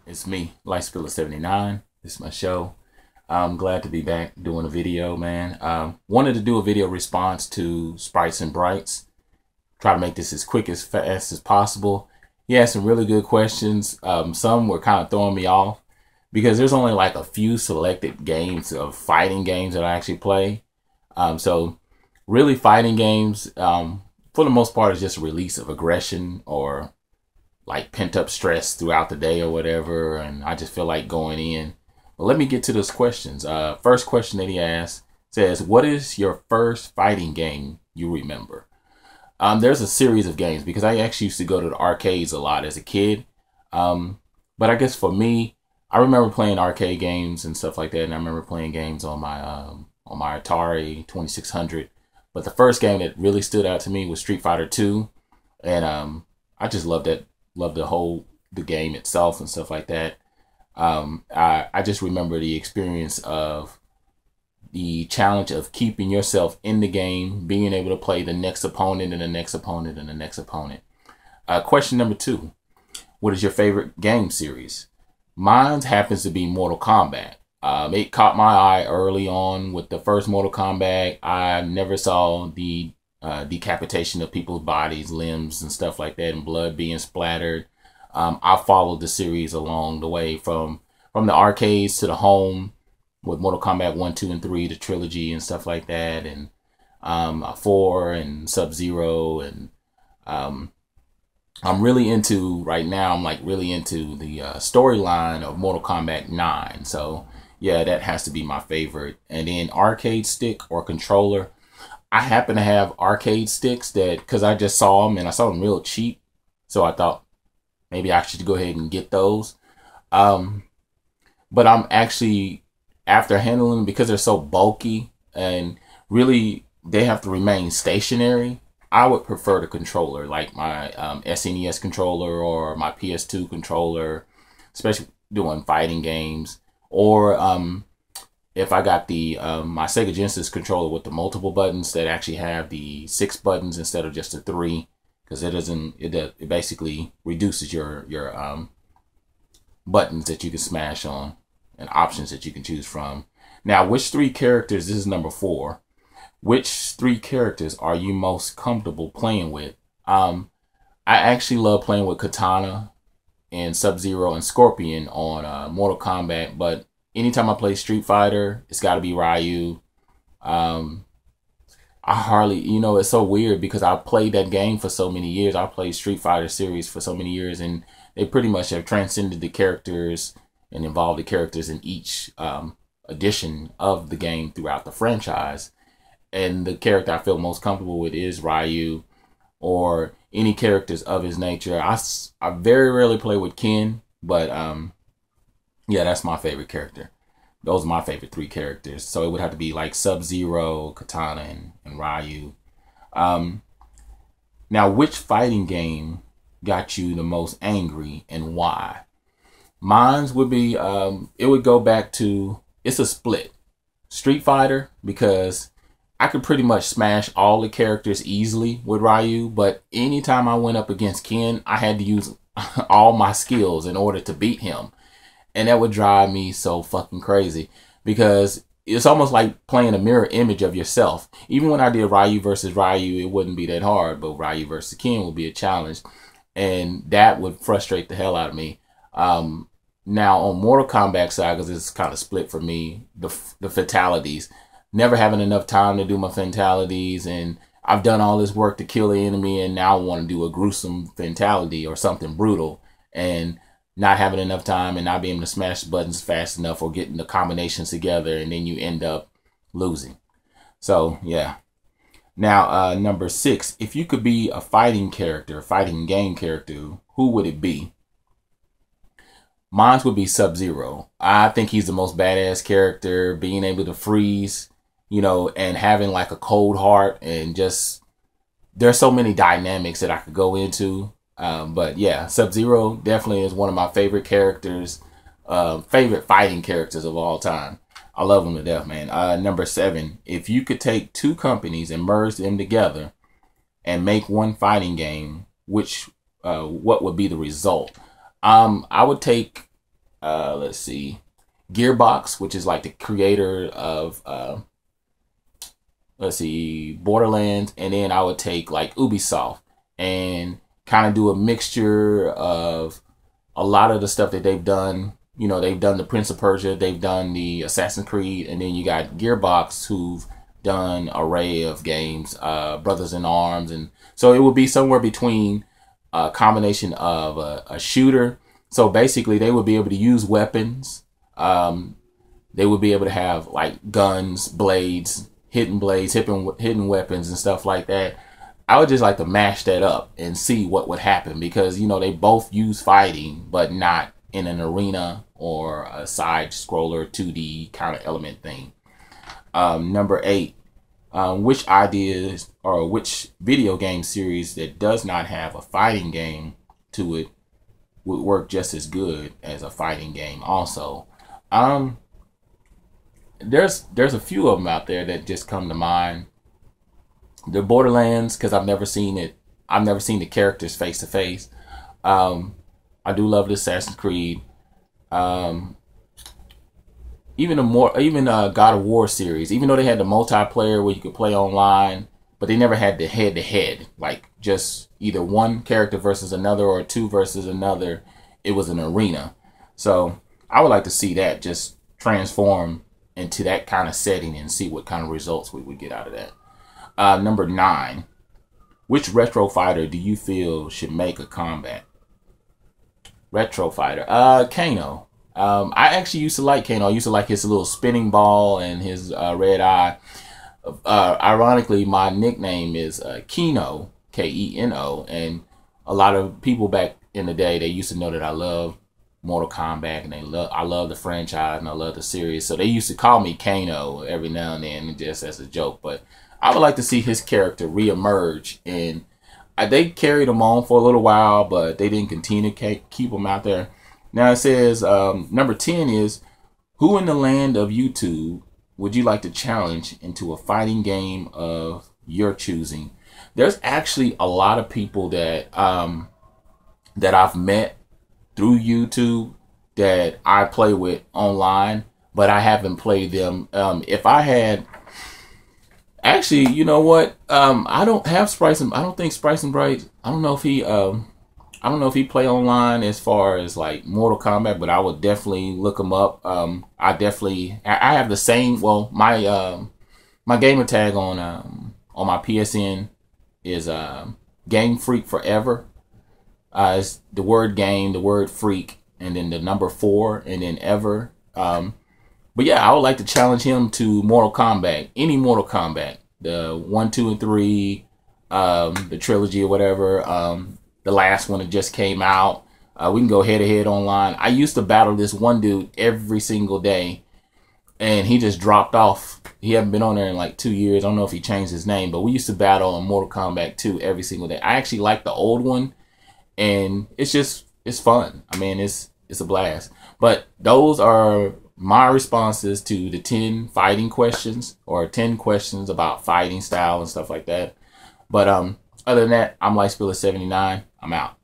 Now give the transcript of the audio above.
It's me, Lifespiller79. This is my show. I'm glad to be back doing a video, man. Wanted to do a video response to Sprites and Brights. Try to make this as quick as fast as possible. He had some really good questions. Some were kind of throwing me off because there's only like a few selected games of fighting games that I actually play. So really fighting games, for the most part, is just a release of aggression or like pent up stress throughout the day or whatever, and I just feel like going in. But let me get to those questions. First question that he asked says, what is your first fighting game you remember? There's a series of games because I actually used to go to the arcades a lot as a kid. But I guess for me, I remember playing arcade games and stuff like that, and I remember playing games on my Atari 2600. But the first game that really stood out to me was Street Fighter 2, and I just loved it. Loved the game itself and stuff like that. I just remember the experience of the challenge of keeping yourself in the game, being able to play the next opponent and the next opponent and the next opponent. Question number 2. What is your favorite game series? Mine happens to be Mortal Kombat. It caught my eye early on with the first Mortal Kombat. I never saw the decapitation of people's bodies, limbs, and stuff like that, and blood being splattered. I followed the series along the way from the arcades to the home with Mortal Kombat 1, 2, and 3, the trilogy and stuff like that, and 4 and Sub-Zero, and I'm really into right now. I'm like really into the storyline of Mortal Kombat 9. So yeah, that has to be my favorite. And then arcade stick or controller. I happen to have arcade sticks that, because I just saw them and I saw them real cheap. So I thought maybe I should go ahead and get those. But I'm actually, after handling them, because they're so bulky and really they have to remain stationary, I would prefer the controller, like my SNES controller or my PS2 controller, especially doing fighting games. Or if I got the my Sega Genesis controller with the multiple buttons that actually have the 6 buttons instead of just the 3, because it basically reduces your buttons that you can smash on and options that you can choose from. Now, which 3 characters? This is number 4. Which 3 characters are you most comfortable playing with? I actually love playing with Katana and Sub-Zero and Scorpion on Mortal Kombat, but anytime I play Street Fighter, it's got to be Ryu. I hardly, it's so weird because I played that game for so many years. I played Street Fighter series for so many years, and they pretty much have transcended the characters and involved the characters in each edition of the game throughout the franchise. And the character I feel most comfortable with is Ryu, or any characters of his nature. I very rarely play with Ken, but yeah, that's my favorite character. Those are my favorite 3 characters. So it would have to be like Sub-Zero, Katana, and Ryu. Now, which fighting game got you the most angry and why? Mine's would be, it would go back to, it's a split. Street Fighter, because I could pretty much smash all the characters easily with Ryu, but anytime I went up against Ken, I had to use all my skills in order to beat him. And that would drive me so fucking crazy because it's almost like playing a mirror image of yourself. Even when I did Ryu versus Ryu, it wouldn't be that hard, but Ryu versus Ken would be a challenge. And that would frustrate the hell out of me. Now on Mortal Kombat side, because it's kind of split for me, the fatalities. Never having enough time to do my fatalities, and I've done all this work to kill the enemy, and now I want to do a gruesome fatality or something brutal, and not having enough time and not being able to smash buttons fast enough or getting the combinations together, and then you end up losing. So yeah. Now number 6, if you could be a fighting game character, who would it be? Mine would be Sub-Zero. I think he's the most badass character, being able to freeze, and having like a cold heart, and just, there's so many dynamics that I could go into. But yeah, Sub-Zero definitely is one of my favorite characters, favorite fighting characters of all time. I love him to death, man. Number 7, if you could take 2 companies and merge them together and make one fighting game, what would be the result? I would take let's see, Gearbox, which is like the creator of let's see, Borderlands, and then I would take like Ubisoft and kind of do a mixture of a lot of the stuff that they've done. You know, they've done the Prince of Persia, they've done the Assassin's Creed, and then you got Gearbox, who've done an array of games, Brothers in Arms, and so it would be somewhere between a combination of a shooter. So basically, they would be able to use weapons. They would be able to have like guns, blades, hidden weapons, and stuff like that. I would just like to mash that up and see what would happen, because, you know, they both use fighting, but not in an arena or a side scroller 2D kind of element thing. Number 8, which ideas or which video game series that does not have a fighting game to it would work just as good as a fighting game also? There's a few of them out there that just come to mind. The Borderlands, because I've never seen it. I've never seen the characters face to face. I do love the Assassin's Creed. Even God of War series, even though they had the multiplayer where you could play online, but they never had the head-to-head, like just either one character versus another or two versus another. It was an arena. So I would like to see that just transform into that kind of setting and see what kind of results we would get out of that. Number 9, which retro fighter do you feel should make a comeback? Retro fighter, Kano. I actually used to like Kano. I used to like his little spinning ball and his red eye. Ironically, my nickname is Keno, Keno, and a lot of people back in the day, they used to know that I love Mortal Kombat, and I love the franchise, and I love the series. So they used to call me Kano every now and then, just as a joke. But I would like to see his character reemerge, and they carried him on for a little while, but they didn't continue to keep him out there. Now it says, number 10 is, who in the land of YouTube would you like to challenge into a fighting game of your choosing? There's actually a lot of people that that I've met through YouTube that I play with online, but I haven't played them. If I had, actually, you know what? I don't have Spritesnbytes. I don't think Spritesnbytes. I don't know if he play online as far as like Mortal Kombat, but I would definitely look him up. I have the same. Well, my gamer tag on my PSN is Game Freak Forever. It's the word game, the word freak, and then the number 4, and then ever. But yeah, I would like to challenge him to Mortal Kombat, any Mortal Kombat, the 1, 2, and 3, the trilogy or whatever. The last one that just came out. We can go head to head online. I used to battle this one dude every single day, and he just dropped off. He hasn't been on there in like 2 years. I don't know if he changed his name, but we used to battle on Mortal Kombat 2 every single day. I actually like the old one, and it's fun. I mean, it's a blast. But those are my responses to the 10 fighting questions, or 10 questions about fighting style and stuff like that. But other than that, I'm Lifespiller79. I'm out.